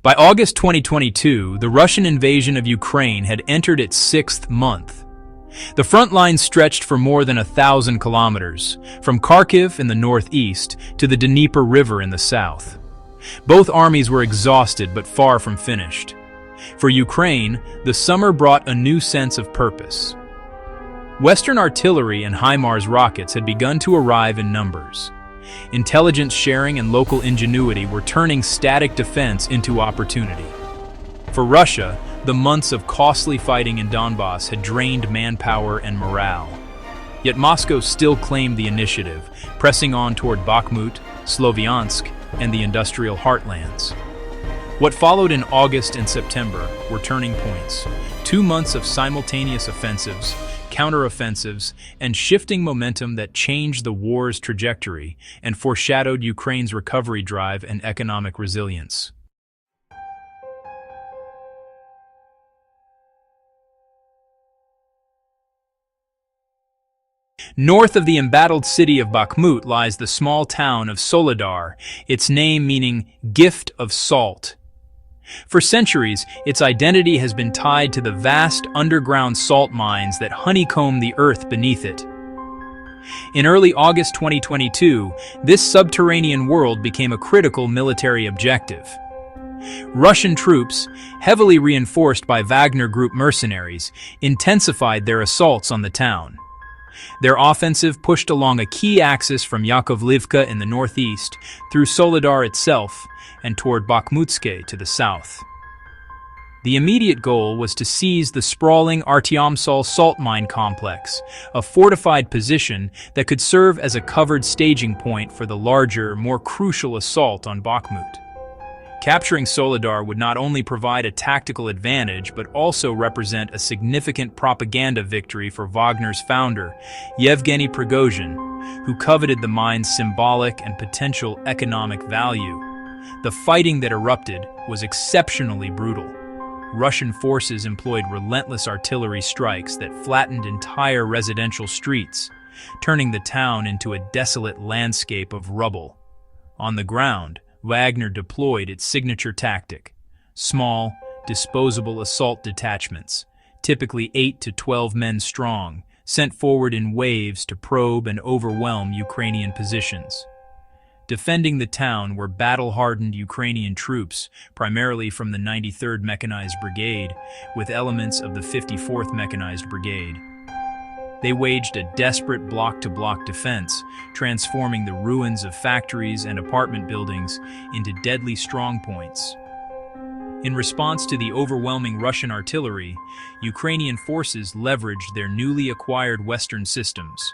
By August 2022, the Russian invasion of Ukraine had entered its sixth month. The front line stretched for more than 1,000 kilometers, from Kharkiv in the northeast to the Dnieper River in the south. Both armies were exhausted but far from finished. For Ukraine, the summer brought a new sense of purpose. Western artillery and HIMARS rockets had begun to arrive in numbers. Intelligence sharing and local ingenuity were turning static defense into opportunity. For Russia, the months of costly fighting in Donbass had drained manpower and morale. Yet Moscow still claimed the initiative, pressing on toward Bakhmut, Sloviansk, and the industrial heartlands. What followed in August and September were turning points. 2 months of simultaneous offensives, counteroffensives, and shifting momentum that changed the war's trajectory and foreshadowed Ukraine's recovery drive and economic resilience. North of the embattled city of Bakhmut lies the small town of Soledar, its name meaning gift of salt. For centuries, its identity has been tied to the vast underground salt mines that honeycomb the earth beneath it. In early August 2022, this subterranean world became a critical military objective. Russian troops, heavily reinforced by Wagner Group mercenaries, intensified their assaults on the town. Their offensive pushed along a key axis from Yakovlivka in the northeast, through Soledar itself, and toward Bakhmutske to the south. The immediate goal was to seize the sprawling Artyomsol salt mine complex, a fortified position that could serve as a covered staging point for the larger, more crucial assault on Bakhmut. Capturing Soledar would not only provide a tactical advantage, but also represent a significant propaganda victory for Wagner's founder, Yevgeny Prigozhin, who coveted the mine's symbolic and potential economic value. The fighting that erupted was exceptionally brutal. Russian forces employed relentless artillery strikes that flattened entire residential streets, turning the town into a desolate landscape of rubble. On the ground, Wagner deployed its signature tactic: small, disposable assault detachments, typically 8 to 12 men strong, sent forward in waves to probe and overwhelm Ukrainian positions. Defending the town were battle-hardened Ukrainian troops, primarily from the 93rd Mechanized Brigade, with elements of the 54th Mechanized Brigade. They waged a desperate block-to-block defense, transforming the ruins of factories and apartment buildings into deadly strongpoints. In response to the overwhelming Russian artillery, Ukrainian forces leveraged their newly acquired Western systems.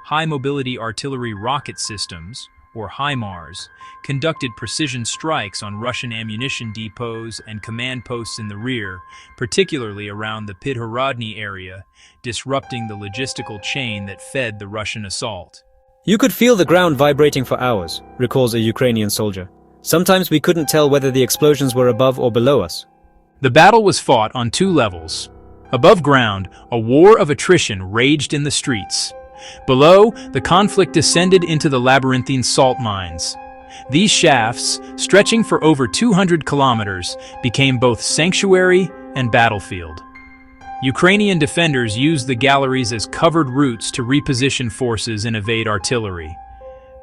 High-mobility artillery rocket systems, or HIMARS, conducted precision strikes on Russian ammunition depots and command posts in the rear, particularly around the Pidhorodny area, disrupting the logistical chain that fed the Russian assault. "You could feel the ground vibrating for hours," recalls a Ukrainian soldier. "Sometimes we couldn't tell whether the explosions were above or below us." The battle was fought on 2 levels. Above ground, a war of attrition raged in the streets. Below, the conflict descended into the labyrinthine salt mines. These shafts, stretching for over 200 kilometers, became both sanctuary and battlefield. Ukrainian defenders used the galleries as covered routes to reposition forces and evade artillery.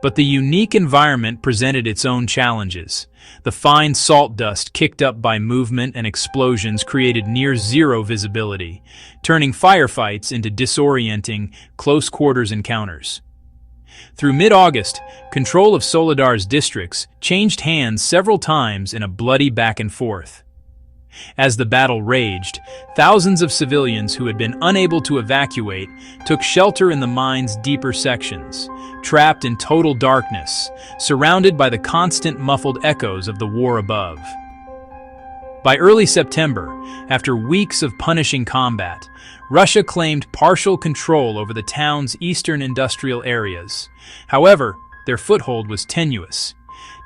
But the unique environment presented its own challenges. The fine salt dust kicked up by movement and explosions created near-zero visibility, turning firefights into disorienting, close-quarters encounters. Through mid-August, control of Soledar's districts changed hands several times in a bloody back-and-forth. As the battle raged, thousands of civilians who had been unable to evacuate took shelter in the mine's deeper sections, trapped in total darkness, surrounded by the constant muffled echoes of the war above. By early September, after weeks of punishing combat, Russia claimed partial control over the town's eastern industrial areas. However, their foothold was tenuous.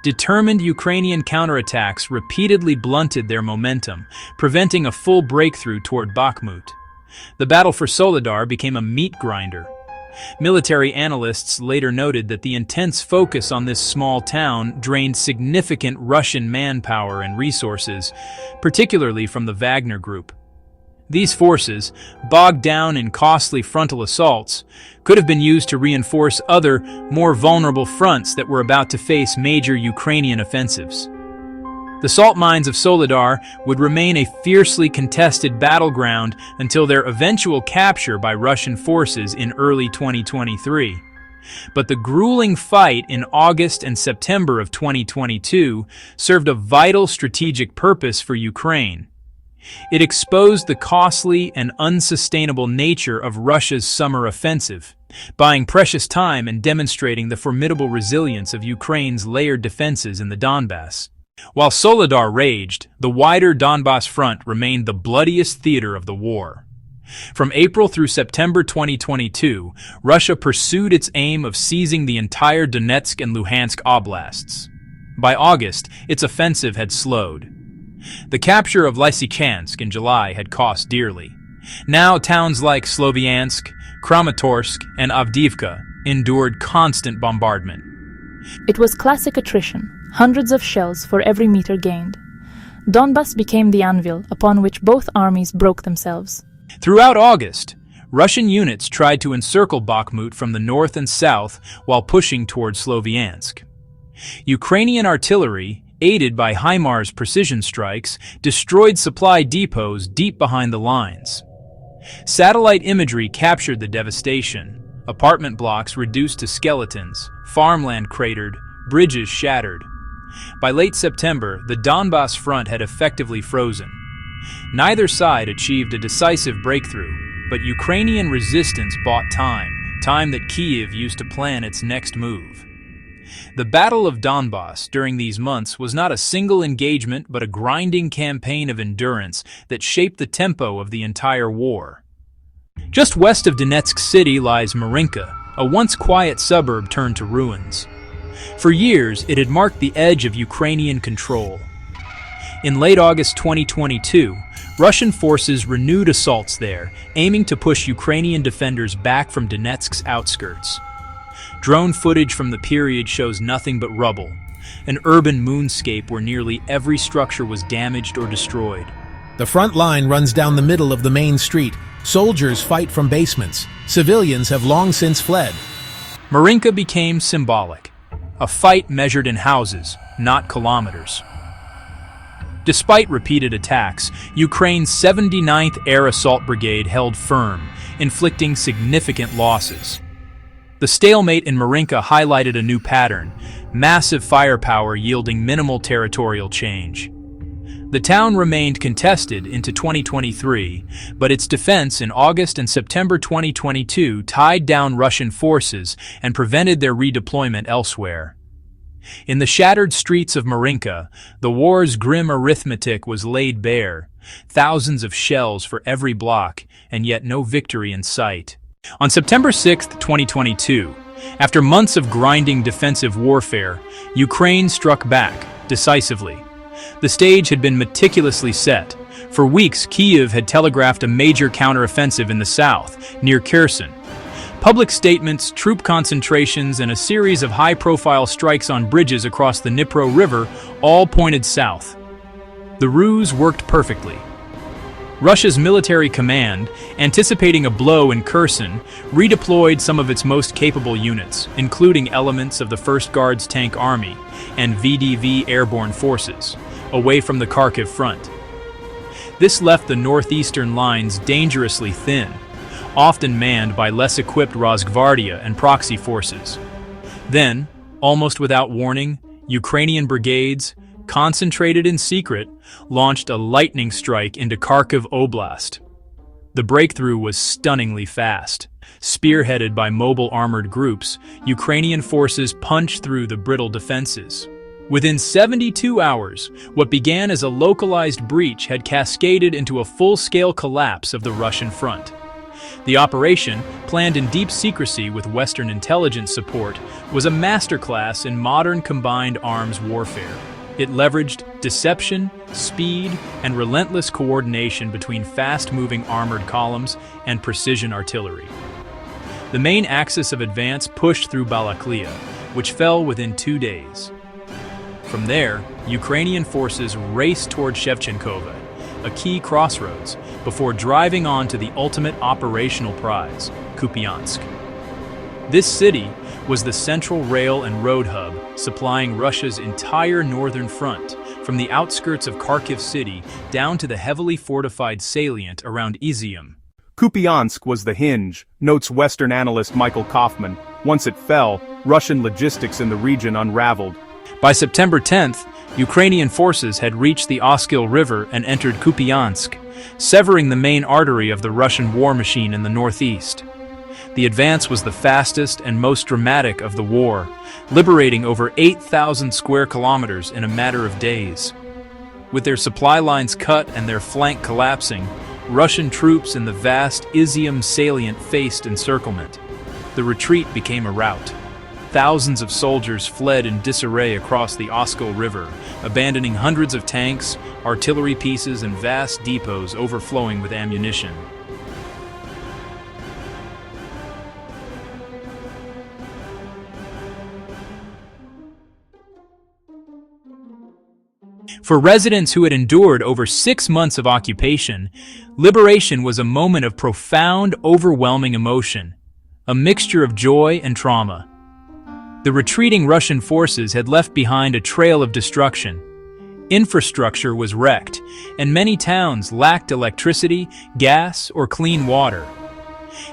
Determined Ukrainian counterattacks repeatedly blunted their momentum, preventing a full breakthrough toward Bakhmut. The battle for Soledar became a meat grinder. Military analysts later noted that the intense focus on this small town drained significant Russian manpower and resources, particularly from the Wagner Group. These forces, bogged down in costly frontal assaults, could have been used to reinforce other, more vulnerable fronts that were about to face major Ukrainian offensives. The salt mines of Soledar would remain a fiercely contested battleground until their eventual capture by Russian forces in early 2023. But the grueling fight in August and September of 2022 served a vital strategic purpose for Ukraine. It exposed the costly and unsustainable nature of Russia's summer offensive, buying precious time and demonstrating the formidable resilience of Ukraine's layered defenses in the Donbass. While Soledar raged, the wider Donbass front remained the bloodiest theater of the war. From April through September 2022, Russia pursued its aim of seizing the entire Donetsk and Luhansk oblasts. By August, its offensive had slowed. The capture of Lysychansk in July had cost dearly. Now towns like Sloviansk, Kramatorsk, and Avdiivka endured constant bombardment. It was classic attrition, hundreds of shells for every meter gained. Donbass became the anvil upon which both armies broke themselves. Throughout August, Russian units tried to encircle Bakhmut from the north and south while pushing toward Sloviansk. Ukrainian artillery, aided by HIMARS precision strikes, destroyed supply depots deep behind the lines. Satellite imagery captured the devastation. Apartment blocks reduced to skeletons, farmland cratered, bridges shattered. By late September, the Donbass front had effectively frozen. Neither side achieved a decisive breakthrough, but Ukrainian resistance bought time that Kyiv used to plan its next move. The Battle of Donbass during these months was not a single engagement but a grinding campaign of endurance that shaped the tempo of the entire war. Just west of Donetsk city lies Marinka, a once quiet suburb turned to ruins. For years, it had marked the edge of Ukrainian control. In late August 2022, Russian forces renewed assaults there, aiming to push Ukrainian defenders back from Donetsk's outskirts. Drone footage from the period shows nothing but rubble, an urban moonscape where nearly every structure was damaged or destroyed. The front line runs down the middle of the main street. Soldiers fight from basements. Civilians have long since fled. Marinka became symbolic, a fight measured in houses, not kilometers. Despite repeated attacks, Ukraine's 79th Air Assault Brigade held firm, inflicting significant losses. The stalemate in Marinka highlighted a new pattern, massive firepower yielding minimal territorial change. The town remained contested into 2023, but its defense in August and September 2022 tied down Russian forces and prevented their redeployment elsewhere. In the shattered streets of Marinka, the war's grim arithmetic was laid bare, thousands of shells for every block, and yet no victory in sight. On September 6, 2022, after months of grinding defensive warfare, Ukraine struck back, decisively. The stage had been meticulously set. For weeks, Kyiv had telegraphed a major counteroffensive in the south, near Kherson. Public statements, troop concentrations, and a series of high-profile strikes on bridges across the Dnipro River all pointed south. The ruse worked perfectly. Russia's military command, anticipating a blow in Kherson, redeployed some of its most capable units, including elements of the 1st Guards Tank Army and VDV airborne forces, away from the Kharkiv front. This left the northeastern lines dangerously thin, often manned by less equipped Rosgvardia and proxy forces. Then, almost without warning, Ukrainian brigades, concentrated in secret, launched a lightning strike into Kharkiv Oblast. The breakthrough was stunningly fast. Spearheaded by mobile armored groups, Ukrainian forces punched through the brittle defenses. Within 72 hours, what began as a localized breach had cascaded into a full-scale collapse of the Russian front. The operation, planned in deep secrecy with Western intelligence support, was a masterclass in modern combined arms warfare. It leveraged deception, speed, and relentless coordination between fast-moving armored columns and precision artillery. The main axis of advance pushed through Balaklia, which fell within 2 days. From there, Ukrainian forces raced toward Shevchenkova, a key crossroads, before driving on to the ultimate operational prize, Kupiansk. This city was the central rail and road hub, supplying Russia's entire northern front, from the outskirts of Kharkiv city down to the heavily fortified salient around Izium. Kupiansk was the hinge, notes Western analyst Michael Kaufman. Once it fell, Russian logistics in the region unraveled. By September 10th, Ukrainian forces had reached the Oskil River and entered Kupiansk, severing the main artery of the Russian war machine in the northeast. The advance was the fastest and most dramatic of the war, liberating over 8,000 square kilometers in a matter of days. With their supply lines cut and their flank collapsing, Russian troops in the vast Izium salient faced encirclement. The retreat became a rout. Thousands of soldiers fled in disarray across the Oskil River, abandoning hundreds of tanks, artillery pieces, and vast depots overflowing with ammunition. For residents who had endured over 6 months of occupation, liberation was a moment of profound, overwhelming emotion, a mixture of joy and trauma. The retreating Russian forces had left behind a trail of destruction. Infrastructure was wrecked, and many towns lacked electricity, gas, or clean water.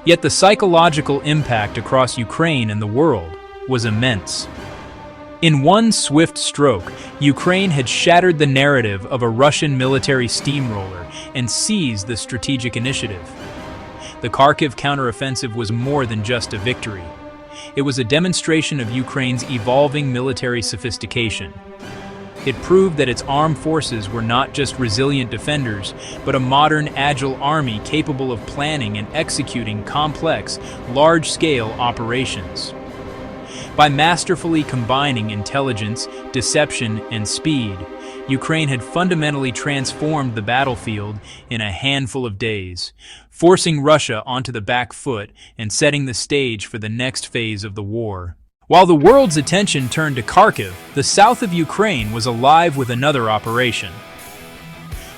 Yet the psychological impact across Ukraine and the world was immense. In one swift stroke, Ukraine had shattered the narrative of a Russian military steamroller and seized the strategic initiative. The Kharkiv counteroffensive was more than just a victory. It was a demonstration of Ukraine's evolving military sophistication. It proved that its armed forces were not just resilient defenders, but a modern, agile army capable of planning and executing complex, large-scale operations. By masterfully combining intelligence, deception, and speed, Ukraine had fundamentally transformed the battlefield in a handful of days, forcing Russia onto the back foot and setting the stage for the next phase of the war. While the world's attention turned to Kharkiv, the south of Ukraine was alive with another operation.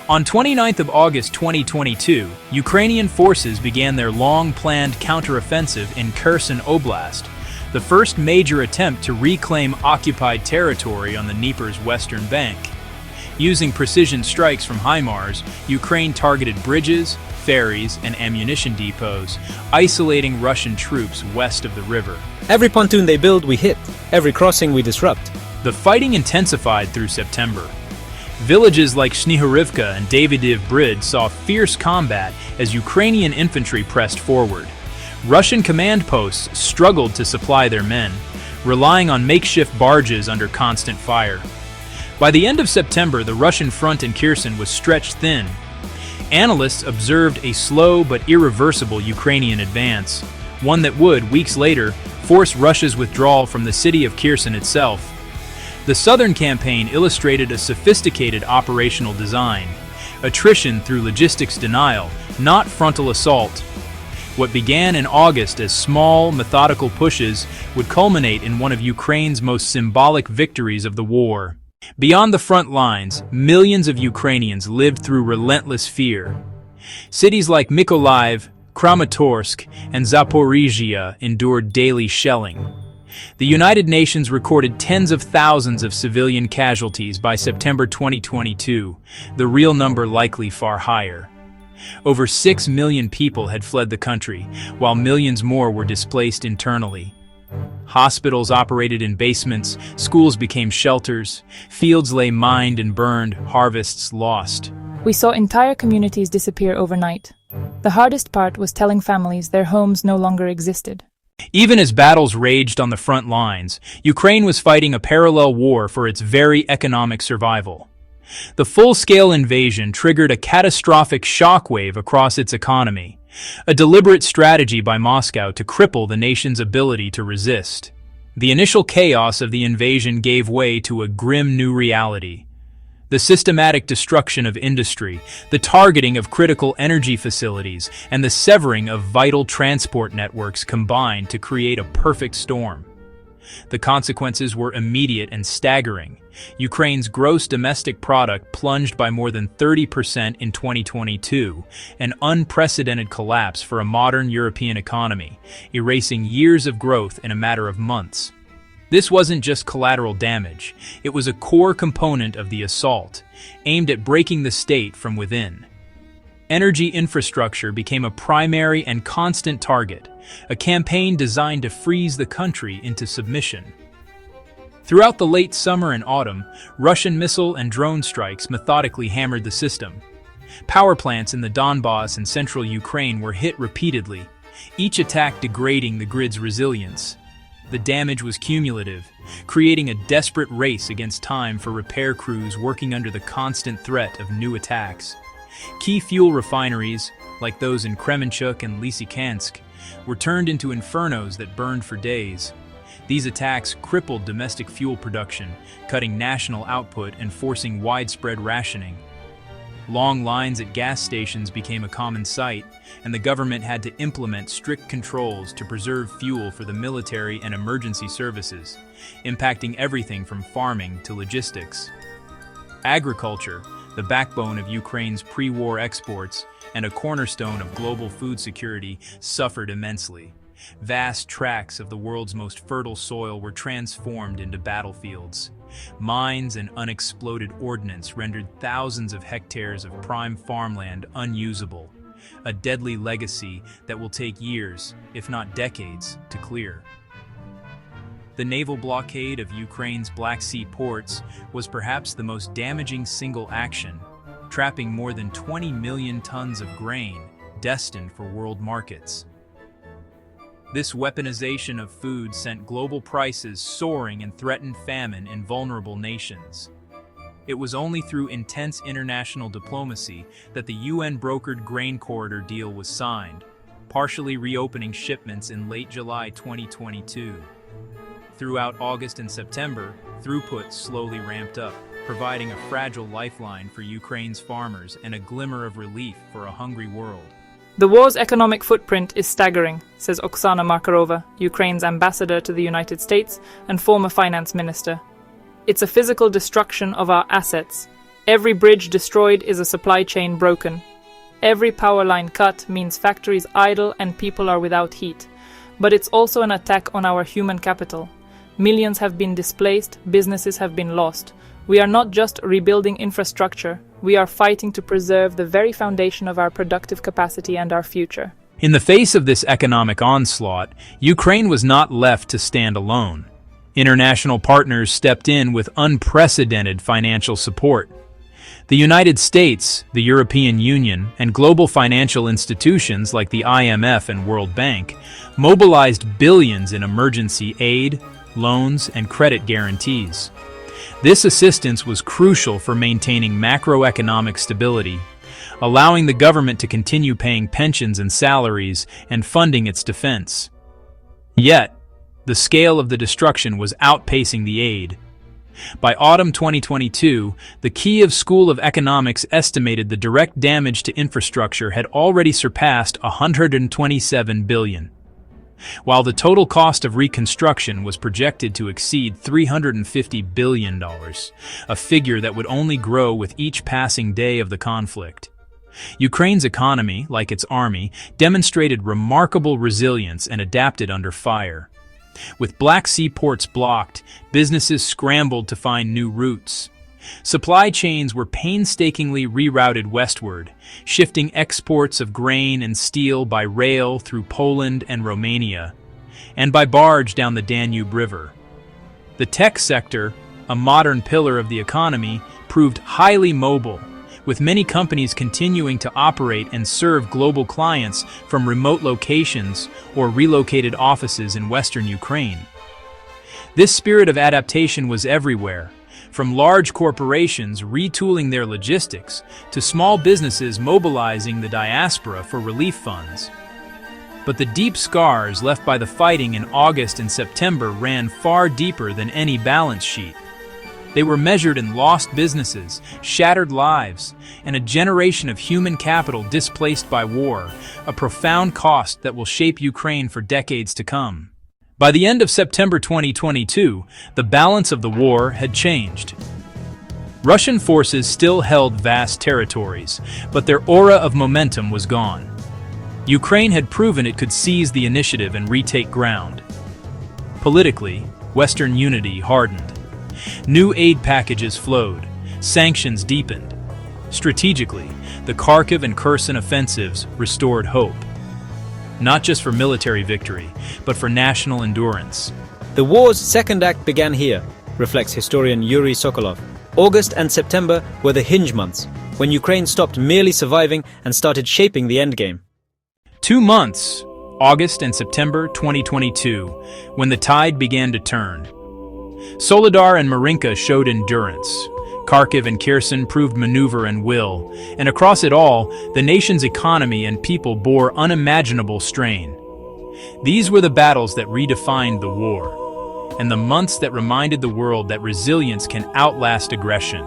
On 29th of August 2022, Ukrainian forces began their long-planned counteroffensive in Kherson Oblast, the first major attempt to reclaim occupied territory on the Dnieper's western bank. Using precision strikes from HIMARS, Ukraine targeted bridges, ferries, and ammunition depots, isolating Russian troops west of the river. Every pontoon they build, we hit. Every crossing, we disrupt. The fighting intensified through September. Villages like Snihurivka and Davydiv Bridge saw fierce combat as Ukrainian infantry pressed forward. Russian command posts struggled to supply their men, relying on makeshift barges under constant fire. By the end of September, the Russian front in Kherson was stretched thin. Analysts observed a slow but irreversible Ukrainian advance, one that would, weeks later, force Russia's withdrawal from the city of Kherson itself. The southern campaign illustrated a sophisticated operational design, attrition through logistics denial, not frontal assault. What began in August as small, methodical pushes would culminate in one of Ukraine's most symbolic victories of the war. Beyond the front lines, millions of Ukrainians lived through relentless fear. Cities like Mykolaiv, Kramatorsk, and Zaporizhia endured daily shelling. The United Nations recorded tens of thousands of civilian casualties by September 2022, the real number likely far higher. Over 6 million people had fled the country, while millions more were displaced internally. Hospitals operated in basements, schools became shelters, fields lay mined and burned, harvests lost. We saw entire communities disappear overnight. The hardest part was telling families their homes no longer existed. Even as battles raged on the front lines, Ukraine was fighting a parallel war for its very economic survival. The full-scale invasion triggered a catastrophic shockwave across its economy, a deliberate strategy by Moscow to cripple the nation's ability to resist. The initial chaos of the invasion gave way to a grim new reality. The systematic destruction of industry, the targeting of critical energy facilities, and the severing of vital transport networks combined to create a perfect storm. The consequences were immediate and staggering. Ukraine's gross domestic product plunged by more than 30% in 2022, an unprecedented collapse for a modern European economy, erasing years of growth in a matter of months. This wasn't just collateral damage, it was a core component of the assault, aimed at breaking the state from within. Energy infrastructure became a primary and constant target, a campaign designed to freeze the country into submission. Throughout the late summer and autumn, Russian missile and drone strikes methodically hammered the system. Power plants in the Donbass and central Ukraine were hit repeatedly, each attack degrading the grid's resilience. The damage was cumulative, creating a desperate race against time for repair crews working under the constant threat of new attacks. Key fuel refineries, like those in Kremenchuk and Lysychansk, were turned into infernos that burned for days. These attacks crippled domestic fuel production, cutting national output and forcing widespread rationing. Long lines at gas stations became a common sight, and the government had to implement strict controls to preserve fuel for the military and emergency services, impacting everything from farming to logistics. Agriculture, the backbone of Ukraine's pre-war exports and a cornerstone of global food security, suffered immensely. Vast tracts of the world's most fertile soil were transformed into battlefields. Mines and unexploded ordnance rendered thousands of hectares of prime farmland unusable, a deadly legacy that will take years, if not decades, to clear. The naval blockade of Ukraine's Black Sea ports was perhaps the most damaging single action, trapping more than 20 million tons of grain destined for world markets. This weaponization of food sent global prices soaring and threatened famine in vulnerable nations. It was only through intense international diplomacy that the UN-brokered grain corridor deal was signed, partially reopening shipments in late July 2022. Throughout August and September, throughput slowly ramped up, providing a fragile lifeline for Ukraine's farmers and a glimmer of relief for a hungry world. The war's economic footprint is staggering, says Oksana Markarova, Ukraine's ambassador to the United States and former finance minister. It's a physical destruction of our assets. Every bridge destroyed is a supply chain broken. Every power line cut means factories idle and people are without heat. But it's also an attack on our human capital. Millions have been displaced, businesses have been lost. We are not just rebuilding infrastructure, we are fighting to preserve the very foundation of our productive capacity and our future. In the face of this economic onslaught, Ukraine was not left to stand alone. International partners stepped in with unprecedented financial support. The United States, the European Union, and global financial institutions like the IMF and World Bank mobilized billions in emergency aid, loans, and credit guarantees. This assistance was crucial for maintaining macroeconomic stability, allowing the government to continue paying pensions and salaries and funding its defense. Yet, the scale of the destruction was outpacing the aid. By autumn 2022, the Kyiv School of Economics estimated the direct damage to infrastructure had already surpassed $127 billion. While the total cost of reconstruction was projected to exceed $350 billion, a figure that would only grow with each passing day of the conflict. Ukraine's economy, like its army, demonstrated remarkable resilience and adapted under fire. With Black Sea ports blocked, businesses scrambled to find new routes. Supply chains were painstakingly rerouted westward, shifting exports of grain and steel by rail through Poland and Romania, and by barge down the Danube River. The tech sector, a modern pillar of the economy, proved highly mobile, with many companies continuing to operate and serve global clients from remote locations or relocated offices in western Ukraine. This spirit of adaptation was everywhere, from large corporations retooling their logistics to small businesses mobilizing the diaspora for relief funds. But the deep scars left by the fighting in August and September ran far deeper than any balance sheet. They were measured in lost businesses, shattered lives, and a generation of human capital displaced by war, a profound cost that will shape Ukraine for decades to come. By the end of September 2022, the balance of the war had changed. Russian forces still held vast territories, but their aura of momentum was gone. Ukraine had proven it could seize the initiative and retake ground. Politically, Western unity hardened. New aid packages flowed, sanctions deepened. Strategically, the Kharkiv and Kherson offensives restored hope. Not just for military victory, but for national endurance. The war's second act began here, reflects historian Yuri Sokolov. August and September were the hinge months, when Ukraine stopped merely surviving and started shaping the endgame. 2 months, August and September 2022, when the tide began to turn. Soledar and Marinka showed endurance. Kharkiv and Kherson proved maneuver and will, and across it all, the nation's economy and people bore unimaginable strain. These were the battles that redefined the war, and the months that reminded the world that resilience can outlast aggression.